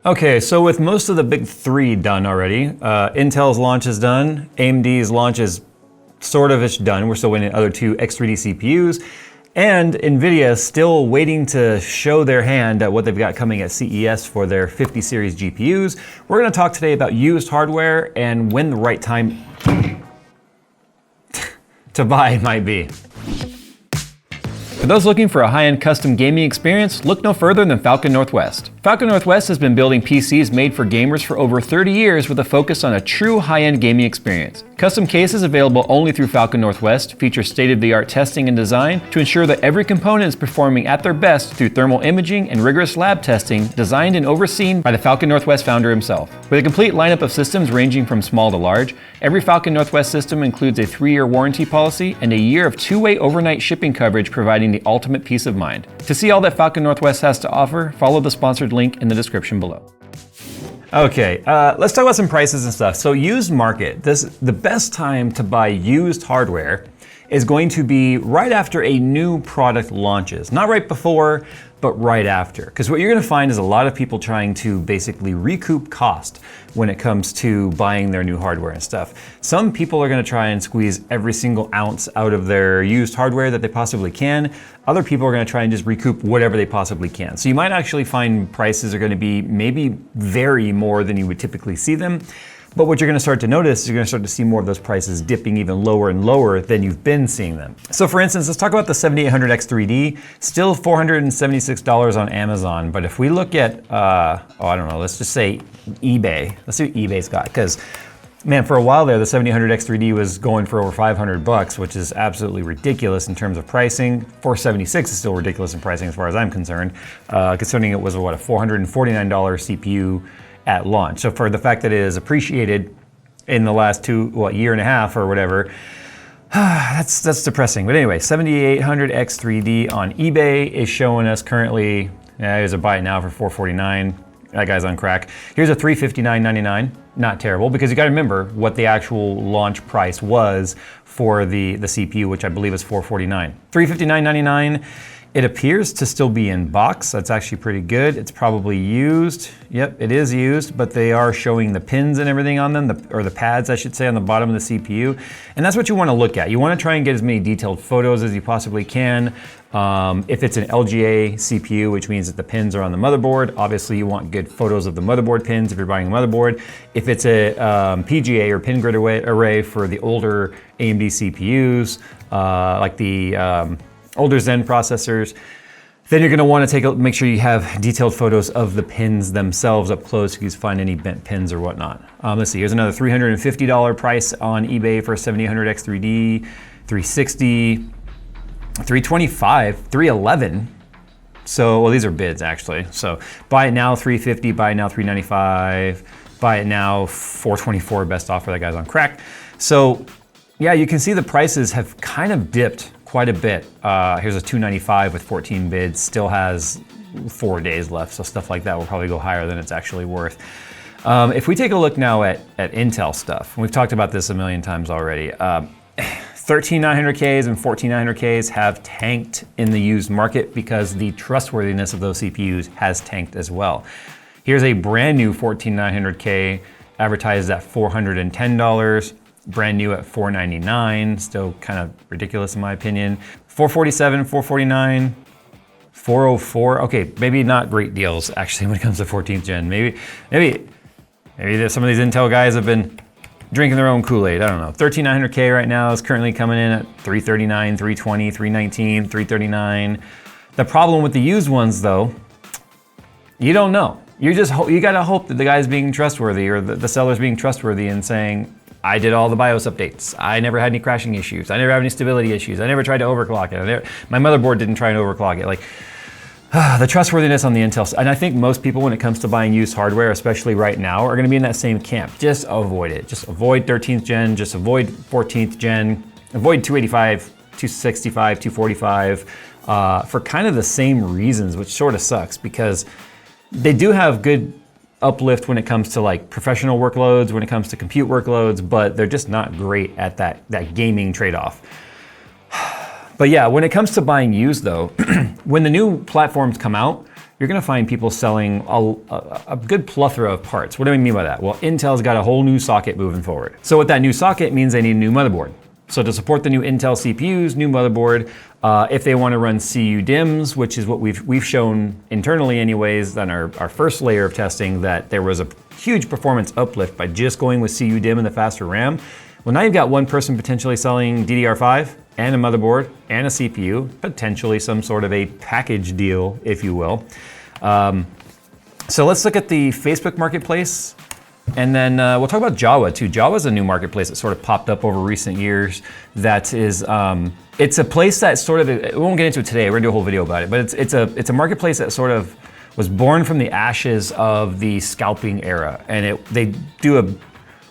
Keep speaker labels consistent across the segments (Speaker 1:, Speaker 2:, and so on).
Speaker 1: Okay, so with most of the big three done already, Intel's launch is done, AMD's launch is sort of done. We're still waiting on other two X3D CPUs, and NVIDIA is still waiting to show their hand at what they've got coming at CES for their 50 series GPUs. We're gonna talk today about used hardware and when the right time to buy might be. For those looking for a high-end custom gaming experience, look no further than Falcon Northwest. Falcon Northwest has been building PCs made for gamers for over 30 years with a focus on a true high-end gaming experience. Custom cases available only through Falcon Northwest feature state-of-the-art testing and design to ensure that every component is performing at their best through thermal imaging and rigorous lab testing designed and overseen by the Falcon Northwest founder himself. With a complete lineup of systems ranging from small to large, every Falcon Northwest system includes a 3-year warranty policy and a year of 2-way overnight shipping coverage, providing the ultimate peace of mind. To see all that Falcon Northwest has to offer, follow the sponsored link in the description below. Okay, let's talk about some prices and stuff. So used market, the best time to buy used hardware is going to be right after a new product launches. Not right before, but right after. Because what you're gonna find is a lot of people trying to basically recoup cost when it comes to buying their new hardware and stuff. Some people are gonna try and squeeze every single ounce out of their used hardware that they possibly can. Other people are gonna try and just recoup whatever they possibly can. So you might actually find prices are gonna be maybe vary more than you would typically see them. But what you're gonna start to notice is you're gonna start to see more of those prices dipping even lower and lower than you've been seeing them. So for instance, let's talk about the 7800 X3D, still $476 on Amazon. But if we look at, I don't know, let's just say eBay. Let's see what eBay's got, because man, for a while there, the 7800 X3D was going for over 500 bucks, which is absolutely ridiculous in terms of pricing. 476 is still ridiculous in pricing as far as I'm concerned, considering it was what, a $449 CPU at launch. So for the fact that it is appreciated in the last year and a half or whatever, that's depressing. But anyway, 7800 X3D on eBay is showing us currently, there's a buy it now for $449. That guy's on crack. Here's a $359.99. Not terrible, because you gotta remember what the actual launch price was for the CPU, which I believe is $449. $359.99. It appears to still be in box. That's actually pretty good. It's probably used. Yep, it is used, but they are showing the pins and everything on them, or the pads, I should say, on the bottom of the CPU. And that's what you want to look at. You want to try and get as many detailed photos as you possibly can. If it's an LGA CPU, which means that the pins are on the motherboard, obviously you want good photos of the motherboard pins if you're buying a motherboard. If it's a PGA or pin grid array for the older AMD CPUs, like the older Zen processors, then you're gonna wanna make sure you have detailed photos of the pins themselves up close if you find any bent pins or whatnot. Let's see, here's another $350 price on eBay for 7800 X3D, 360, 325, 311. So, well, these are bids actually. So buy it now, 350, buy it now, 395, buy it now, 424, best offer, that guy's on crack. So yeah, you can see the prices have kind of dipped quite a bit. Here's a 295 with 14 bids, still has 4 days left, so stuff like that will probably go higher than it's actually worth. If we take a look now at Intel stuff, and we've talked about this a million times already, 13900Ks and 14900Ks have tanked in the used market because the trustworthiness of those CPUs has tanked as well. Here's a brand new 14900K advertised at $410. Brand new at $499, still kind of ridiculous in my opinion. 447, 449, 404. Okay, maybe not great deals actually when it comes to 14th gen. Maybe some of these Intel guys have been drinking their own Kool-Aid. I don't know. 13900K right now is currently coming in at 339, 320, 319, 339. The problem with the used ones though, you don't know. You gotta hope that the guy's being trustworthy, or the seller's being trustworthy and saying, I did all the BIOS updates. I never had any crashing issues. I never have any stability issues. I never tried to overclock it. My motherboard didn't try and overclock it. Like, the trustworthiness on the Intel, and I think most people when it comes to buying used hardware, especially right now, are gonna be in that same camp. Just avoid it. Just avoid 13th gen, just avoid 14th gen, avoid 285, 265, 245, for kind of the same reasons, which sort of sucks because they do have good uplift when it comes to like professional workloads, when it comes to compute workloads, but they're just not great at that gaming trade-off. But yeah, when it comes to buying used though, when the new platforms come out, you're gonna find people selling a good plethora of parts. What do I mean by that? Well, Intel's got a whole new socket moving forward. So with that new socket means they need a new motherboard. So to support the new Intel CPUs, new motherboard, if they want to run CU DIMMs, which is what we've shown internally anyways on our first layer of testing, that there was a huge performance uplift by just going with CU DIMM and the faster RAM. Well, now you've got one person potentially selling DDR5 and a motherboard and a CPU, potentially some sort of a package deal, if you will. So let's look at the Facebook marketplace. And then we'll talk about Jawa too. Jawa is a new marketplace that sort of popped up over recent years. That is, it's a place that sort of, we won't get into it today, we're gonna do a whole video about it, but it's a marketplace that sort of was born from the ashes of the scalping era. And they do a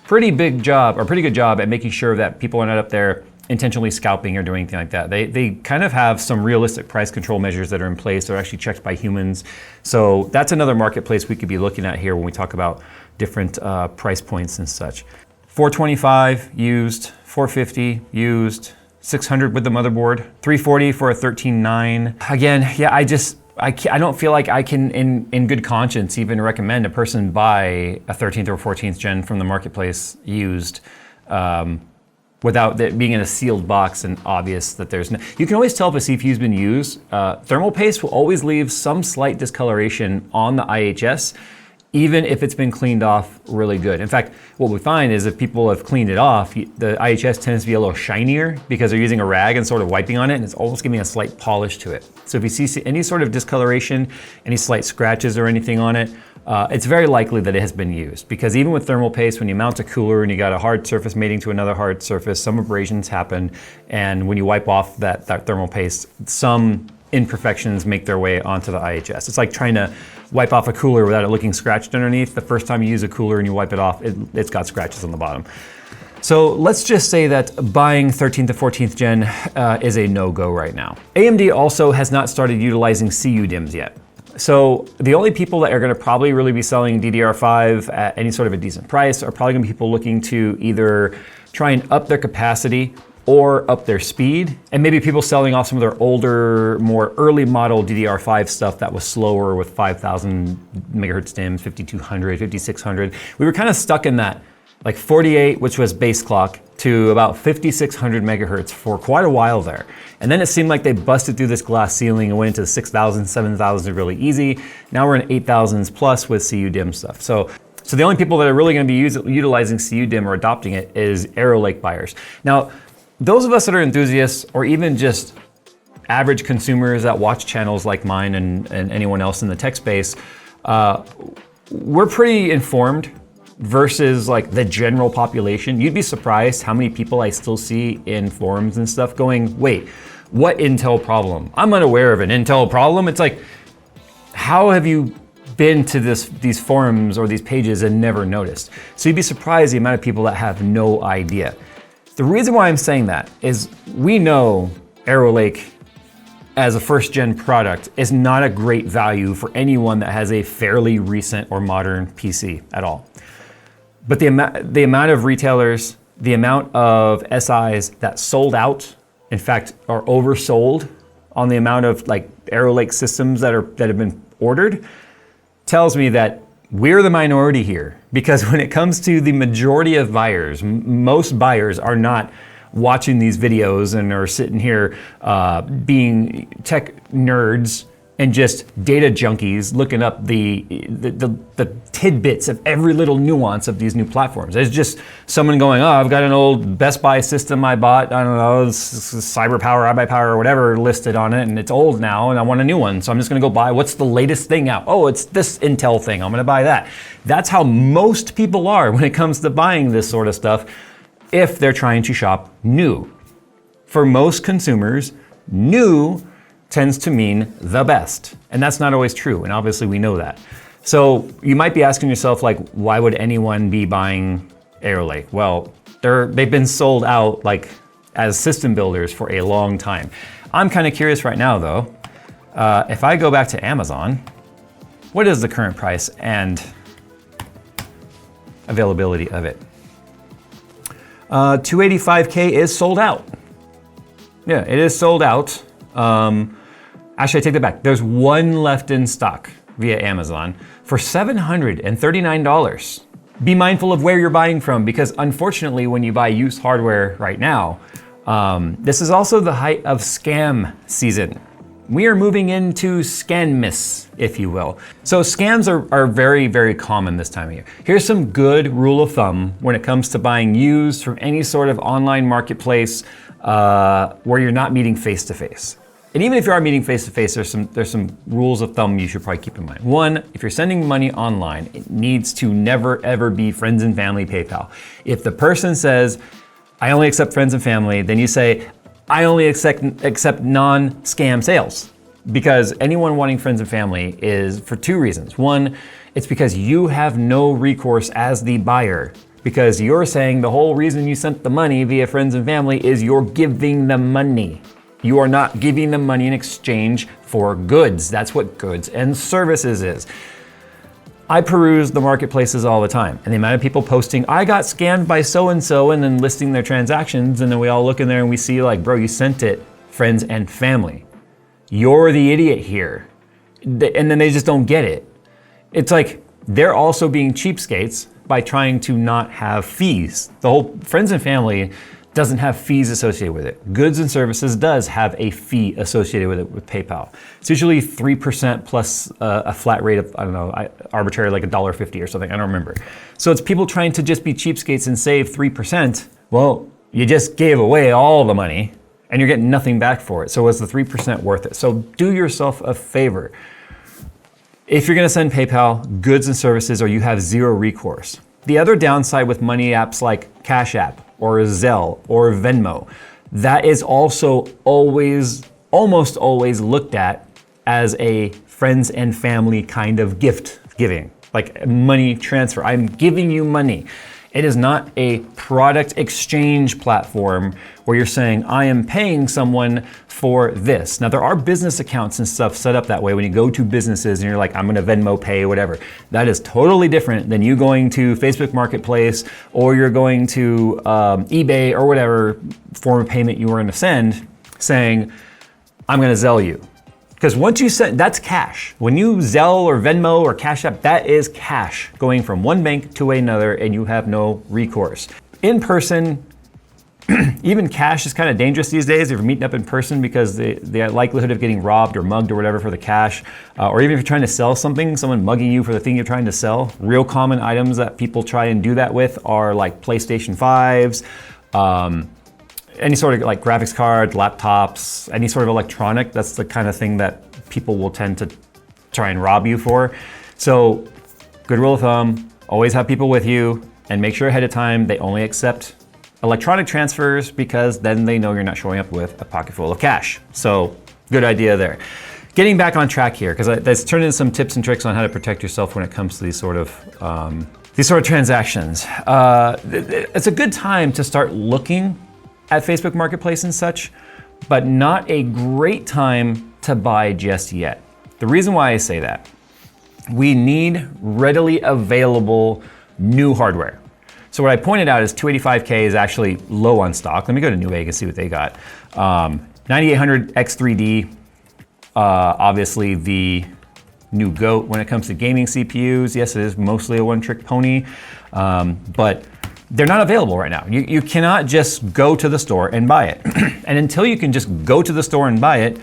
Speaker 1: pretty good job at making sure that people are not up there intentionally scalping or doing anything like that. They kind of have some realistic price control measures that are in place. They're actually checked by humans. So that's another marketplace we could be looking at here when we talk about different price points and such. $425 used, $450 used, $600 with the motherboard, $340 for a 13.9. Again, yeah, I don't feel like I can, in good conscience, even recommend a person buy a 13th or 14th gen from the marketplace used, without it being in a sealed box and obvious that there's no. You can always tell if a CPU's been used. Thermal paste will always leave some slight discoloration on the IHS, even if it's been cleaned off really good. In fact, what we find is if people have cleaned it off, the IHS tends to be a little shinier because they're using a rag and sort of wiping on it, and it's almost giving a slight polish to it. So if you see any sort of discoloration, any slight scratches or anything on it, it's very likely that it has been used, because even with thermal paste, when you mount a cooler and you got a hard surface mating to another hard surface, some abrasions happen, and when you wipe off that thermal paste, some imperfections make their way onto the IHS. It's like trying to wipe off a cooler without it looking scratched underneath. The first time you use a cooler and you wipe it off, it's got scratches on the bottom. So let's just say that buying 13th to 14th gen is a no-go right now. AMD also has not started utilizing CU DIMMs yet. So the only people that are gonna probably really be selling DDR5 at any sort of a decent price are probably gonna be people looking to either try and up their capacity or up their speed, and maybe people selling off some of their older, more early model DDR5 stuff that was slower with 5,000 megahertz DIMMs, 5200, 5600. We were kind of stuck in that like 48, which was base clock, to about 5600 megahertz for quite a while there. And then it seemed like they busted through this glass ceiling and went into the 6,000, 7,000 really easy. Now we're in 8,000s plus with CU DIMM stuff. So the only people that are really gonna be utilizing CU DIMM or adopting it is Arrow Lake buyers. Now, those of us that are enthusiasts, or even just average consumers that watch channels like mine and anyone else in the tech space, we're pretty informed versus like the general population. You'd be surprised how many people I still see in forums and stuff going, wait, what Intel problem? I'm unaware of an Intel problem. It's like, how have you been to these forums or these pages and never noticed? So you'd be surprised the amount of people that have no idea. The reason why I'm saying that is we know Arrow Lake as a first gen product is not a great value for anyone that has a fairly recent or modern PC at all. But the amount of retailers, the amount of SIs that sold out, in fact, are oversold on the amount of like Arrow Lake systems that have been ordered, tells me that we're the minority here, because when it comes to the majority of buyers, most buyers are not watching these videos and are sitting here being tech nerds and just data junkies looking up the tidbits of every little nuance of these new platforms. It's just someone going, oh, I've got an old Best Buy system I bought, I don't know, CyberPower, iBuyPower, or whatever listed on it, and it's old now, and I want a new one, so I'm just gonna go buy, what's the latest thing out? Oh, it's this Intel thing, I'm gonna buy that. That's how most people are when it comes to buying this sort of stuff, if they're trying to shop new. For most consumers, new tends to mean the best. And that's not always true, and obviously we know that. So you might be asking yourself, like, why would anyone be buying Arrow Lake? Well, they've been sold out like as system builders for a long time. I'm kind of curious right now though, if I go back to Amazon, what is the current price and availability of it? 285K is sold out. Yeah, it is sold out. Actually, I take that back. There's one left in stock via Amazon for $739. Be mindful of where you're buying from, because unfortunately, when you buy used hardware right now, this is also the height of scam season. We are moving into scammas, if you will. So scams are very, very common this time of year. Here's some good rule of thumb when it comes to buying used from any sort of online marketplace where you're not meeting face-to-face. And even if you are meeting face-to-face, there's some rules of thumb you should probably keep in mind. One, if you're sending money online, it needs to never ever be friends and family PayPal. If the person says, I only accept friends and family, then you say, I only accept non-scam sales. Because anyone wanting friends and family is for two reasons. One, it's because you have no recourse as the buyer, because you're saying the whole reason you sent the money via friends and family is you're giving them money. You are not giving them money in exchange for goods. That's what goods and services is. I peruse the marketplaces all the time, and the amount of people posting, I got scammed by so-and-so, and then listing their transactions, and then we all look in there and we see like, bro, you sent it friends and family. You're the idiot here. And then they just don't get it. It's like they're also being cheapskates by trying to not have fees. The whole friends and family doesn't have fees associated with it. Goods and services does have a fee associated with it with PayPal. It's usually 3% plus a flat rate of, I don't know, arbitrary like $1.50 or something, I don't remember. So it's people trying to just be cheapskates and save 3%. Well, you just gave away all the money and you're getting nothing back for it. So was the 3% worth it? So do yourself a favor. If you're gonna send PayPal, goods and services, or you have zero recourse. The other downside with money apps like Cash App, or Zelle, or Venmo, that is also almost always looked at as a friends and family kind of gift giving, like money transfer. I'm giving you money. It is not a product exchange platform where you're saying, I am paying someone for this. Now there are business accounts and stuff set up that way when you go to businesses and you're like, I'm gonna Venmo pay, whatever. That is totally different than you going to Facebook Marketplace or you're going to eBay or whatever form of payment you were gonna send, saying, I'm gonna Zelle you. Because once you send, that's cash. When you Zelle or Venmo or Cash App, that is cash going from one bank to another and you have no recourse. In person, even cash is kind of dangerous these days if you're meeting up in person, because the likelihood of getting robbed or mugged or whatever for the cash, or even if you're trying to sell something, someone mugging you for the thing you're trying to sell. Real common items that people try and do that with are like PlayStation 5s, any sort of like graphics cards, laptops, any sort of electronic. That's the kind of thing that people will tend to try and rob you for. So good rule of thumb, always have people with you and make sure ahead of time they only accept electronic transfers, because then they know you're not showing up with a pocket full of cash. So good idea there. Getting back on track here, because let's turn into some tips and tricks on how to protect yourself when it comes to these sort of transactions. It's a good time to start looking at Facebook Marketplace and such, but not a great time to buy just yet. The reason why I say that, we need readily available new hardware. So what I pointed out is 285K is actually low on stock. Let me go to Newegg and see what they got. 9800 X3D, obviously the new GOAT when it comes to gaming CPUs. Yes, it is mostly a one-trick pony, but they're not available right now. You cannot just go to the store and buy it. And until you can just go to the store and buy it,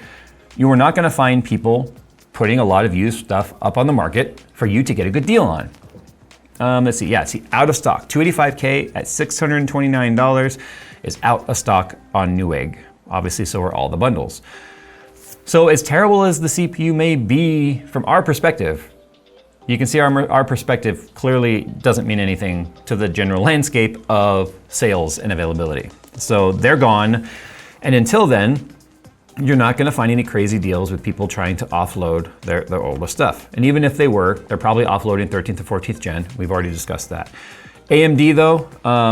Speaker 1: you are not gonna find people putting a lot of used stuff up on the market for you to get a good deal on. Let's see, yeah, see, out of stock. 285K at $629 is out of stock on Newegg. Obviously, so are all the bundles. So as terrible as the CPU may be from our perspective, you can see our perspective clearly doesn't mean anything to the general landscape of sales and availability. So they're gone. And until then, you're not gonna find any crazy deals with people trying to offload their older stuff. And even if they were, they're probably offloading 13th to 14th gen. We've already discussed that. AMD though,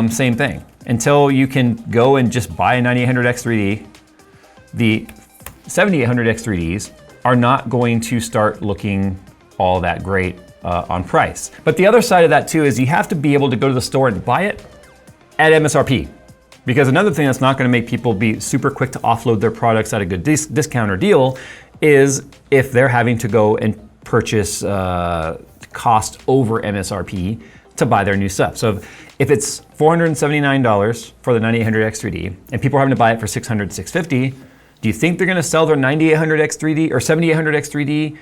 Speaker 1: same thing. Until you can go and just buy a 9800 X3D, the 7800 X3Ds are not going to start looking all that great on price. But the other side of that too is you have to be able to go to the store and buy it at MSRP. Because another thing that's not gonna make people be super quick to offload their products at a good discount or deal is if they're having to go and purchase cost over MSRP to buy their new stuff. So if it's $479 for the 9800X3D and people are having to buy it for $600, $650, do you think they're gonna sell their 9800X3D or 7800X3D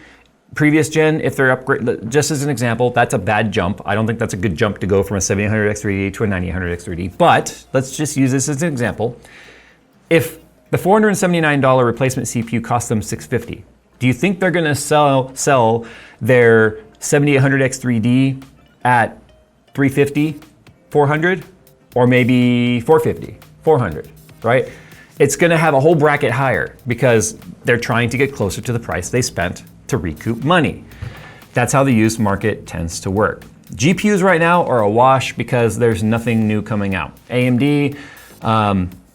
Speaker 1: previous gen if they're upgrade? Just as an example, that's a bad jump. I don't think that's a good jump to go from a 7800X3D to a 9800X3D, but let's just use this as an example. If the $479 replacement CPU costs them $650, do you think they're gonna sell their 7800X3D at $350, $400, or maybe $450, $400, right? It's gonna have a whole bracket higher because they're trying to get closer to the price they spent to recoup money. That's how the used market tends to work. GPUs right now are a wash because there's nothing new coming out. AMD,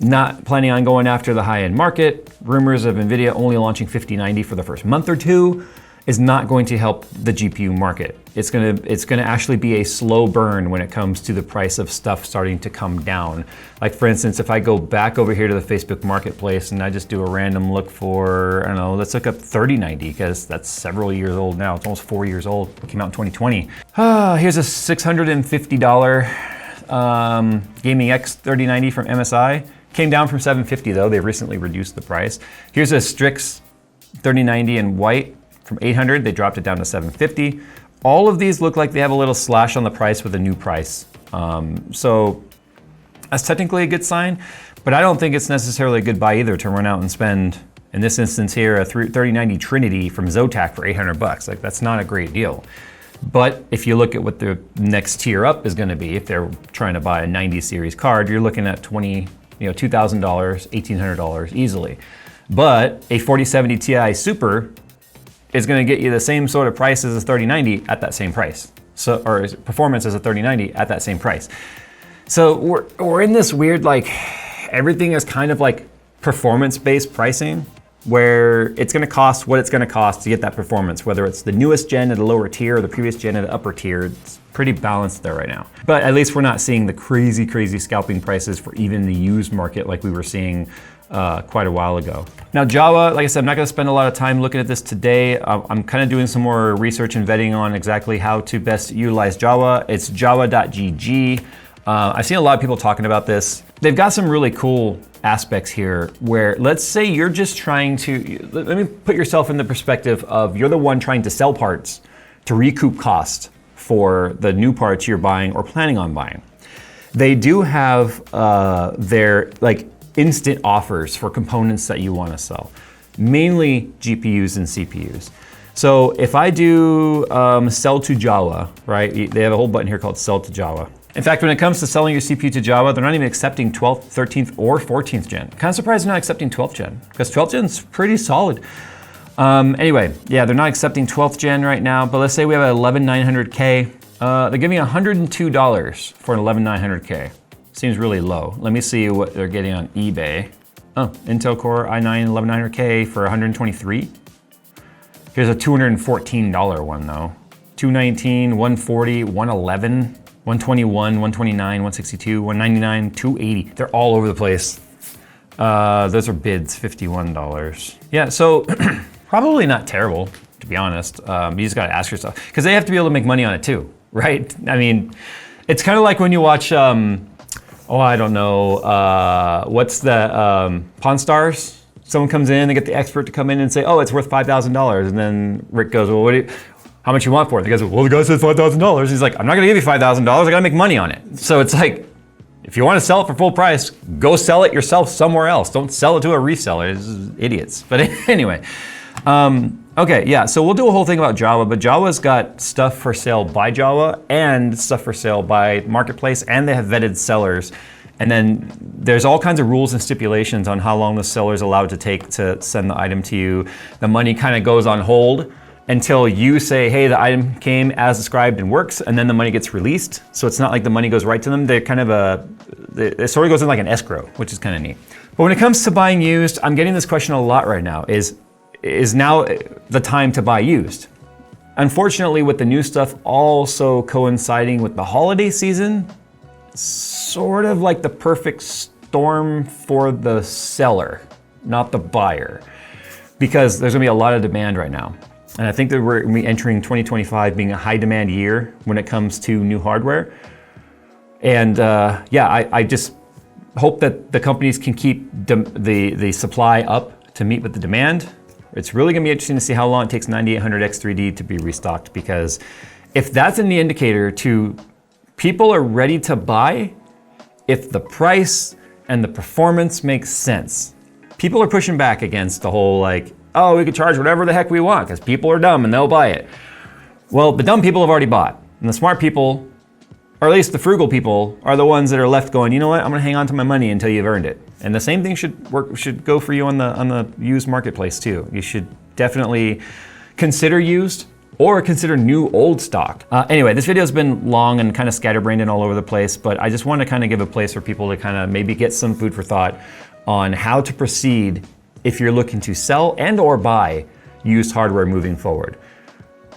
Speaker 1: not planning on going after the high-end market. Rumors of NVIDIA only launching 5090 for the first month or two is not going to help the GPU market. It's gonna actually be a slow burn when it comes to the price of stuff starting to come down. Like for instance, if I go back over here to the Facebook Marketplace and I just do a random look for, I don't know, let's look up 3090 because that's several years old now. It's almost 4 years old. It came out in 2020. Here's a $650 Gaming X 3090 from MSI. Came down from $750 though. They recently reduced the price. Here's a Strix 3090 in white from $800. They dropped it down to $750. All of these look like they have a little slash on the price with a new price. So that's technically a good sign, but I don't think it's necessarily a good buy either to run out and spend, in this instance here, a 3090 Trinity from Zotac for 800 bucks. Like that's not a great deal. But if you look at what the next tier up is gonna be, if they're trying to buy a 90 series card, you're looking at $2,000, $1,800 easily. But a 4070 Ti Super is gonna get you the same sort of price as a 3090 at that same price. So, or performance as a 3090 at that same price. So we're in this weird, like, everything is kind of like performance-based pricing, where it's gonna cost what it's gonna cost to get that performance, whether it's the newest gen at a lower tier or the previous gen at an upper tier. It's pretty balanced there right now. But at least we're not seeing the crazy, crazy scalping prices for even the used market like we were seeing quite a while ago. Now Jawa, like I said, I'm not gonna spend a lot of time looking at this today. I'm kind of doing some more research and vetting on exactly how to best utilize Jawa. It's jawa.gg. I've seen a lot of people talking about this. They've got some really cool aspects here where, let's say you're just trying to, let me put yourself in the perspective of you're the one trying to sell parts to recoup cost for the new parts you're buying or planning on buying. They do have their like instant offers for components that you want to sell, mainly GPUs and CPUs. So if I do sell to Jawa, right? They have a whole button here called sell to Jawa. In fact, when it comes to selling your CPU to Jawa, they're not even accepting 12th, 13th, or 14th gen. Kind of surprised they're not accepting 12th gen, because 12th gen's pretty solid. Anyway, yeah, they're not accepting 12th gen right now, but let's say we have an 11900K. They're giving $102 for an 11900K. Seems really low. Let me see what they're getting on eBay. Oh, Intel Core i9 11900K for 123. Here's a $214 one though. 219, 140, 111. 121, 129, 162, 199, 280. They're all over the place. Those are bids, $51. Yeah, so probably not terrible, to be honest. You just gotta ask yourself, because they have to be able to make money on it too, right? I mean, it's kind of like when you watch, I don't know, what's the, Pawn Stars? Someone comes in, they get the expert to come in and say, oh, it's worth $5,000. And then Rick goes, well, what do you, how much you want for it? The guy says, well, the guy said $5,000. He's like, I'm not gonna give you $5,000, I gotta make money on it. So it's like, if you wanna sell it for full price, go sell it yourself somewhere else. Don't sell it to a reseller, this is idiots. But anyway, okay, yeah, so we'll do a whole thing about Jawa, but Jawa's got stuff for sale by Jawa and stuff for sale by Marketplace, and they have vetted sellers. And then there's all kinds of rules and stipulations on how long the seller's allowed to take to send the item to you. The money kind of goes on hold until you say, hey, the item came as described and works, and then the money gets released. So it's not like the money goes right to them. They're kind of it sort of goes in like an escrow, which is kind of neat. But when it comes to buying used, I'm getting this question a lot right now, is now the time to buy used? Unfortunately, with the new stuff also coinciding with the holiday season, sort of like the perfect storm for the seller, not the buyer. because there's gonna be a lot of demand right now. And I think that we're gonna be entering 2025 being a high demand year when it comes to new hardware. And I just hope that the companies can keep the supply up to meet with the demand. It's really gonna be interesting to see how long it takes 9800X3D to be restocked, because if that's an indicator to people are ready to buy, if the price and the performance makes sense. People are pushing back against the whole like, oh, we could charge whatever the heck we want because people are dumb and they'll buy it. Well, the dumb people have already bought, and the smart people, or at least the frugal people, are the ones that are left going, you know what, I'm gonna hang on to my money until you've earned it. And the same thing should go for you on the used marketplace too. You should definitely consider used or consider new old stock. Anyway, this video has been long and kind of scatterbrained and all over the place, but I just want to kind of give a place for people to kind of maybe get some food for thought on how to proceed if you're looking to sell and or buy used hardware moving forward.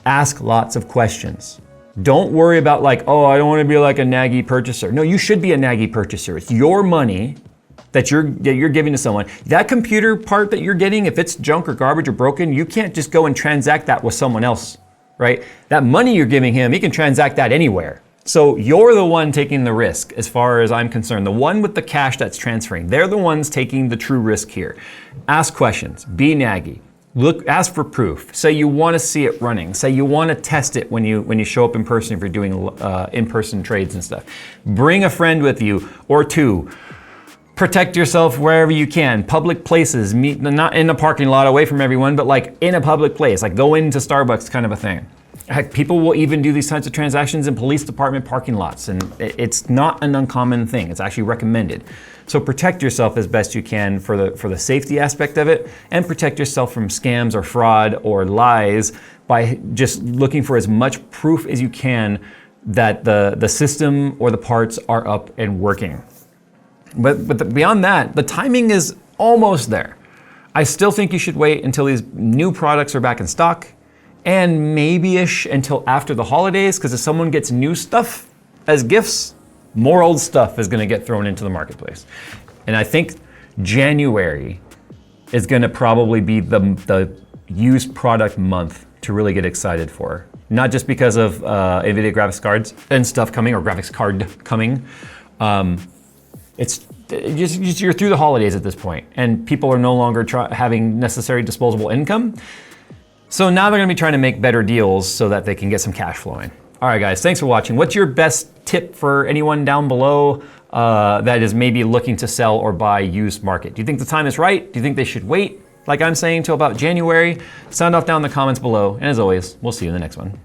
Speaker 1: Ask lots of questions. Don't worry about like, oh, I don't want to be like a naggy purchaser. No, you should be a naggy purchaser. It's your money that you're giving to someone. That computer part that you're getting, if it's junk or garbage or broken, you can't just go and transact that with someone else, right? That money you're giving him, he can transact that anywhere. So you're the one taking the risk as far as I'm concerned. The one with the cash that's transferring, they're the ones taking the true risk here. Ask questions, be naggy. Look, ask for proof. Say you want to see it running. Say you want to test it when you show up in person if you're doing in-person trades and stuff. Bring a friend with you or two. Protect yourself wherever you can. Public places, meet not in a parking lot away from everyone, but like in a public place, like go into Starbucks kind of a thing. Heck, people will even do these types of transactions in police department parking lots, and it's not an uncommon thing. It's actually recommended. So protect yourself as best you can for the safety aspect of it, and protect yourself from scams or fraud or lies by just looking for as much proof as you can that the system or the parts are up and working. But beyond that, the timing is almost there. I still think you should wait until these new products are back in stock, and maybe-ish until after the holidays, because if someone gets new stuff as gifts, more old stuff is gonna get thrown into the marketplace. And I think January is gonna probably be the used product month to really get excited for. Not just because of NVIDIA graphics cards and stuff coming, or graphics card coming. It's just you're through the holidays at this point, and people are no longer having necessary disposable income. So now they're gonna be trying to make better deals so that they can get some cash flowing. All right, guys, thanks for watching. What's your best tip for anyone down below that is maybe looking to sell or buy used market? Do you think the time is right? Do you think they should wait, like I'm saying, till about January? Sound off down in the comments below. And as always, we'll see you in the next one.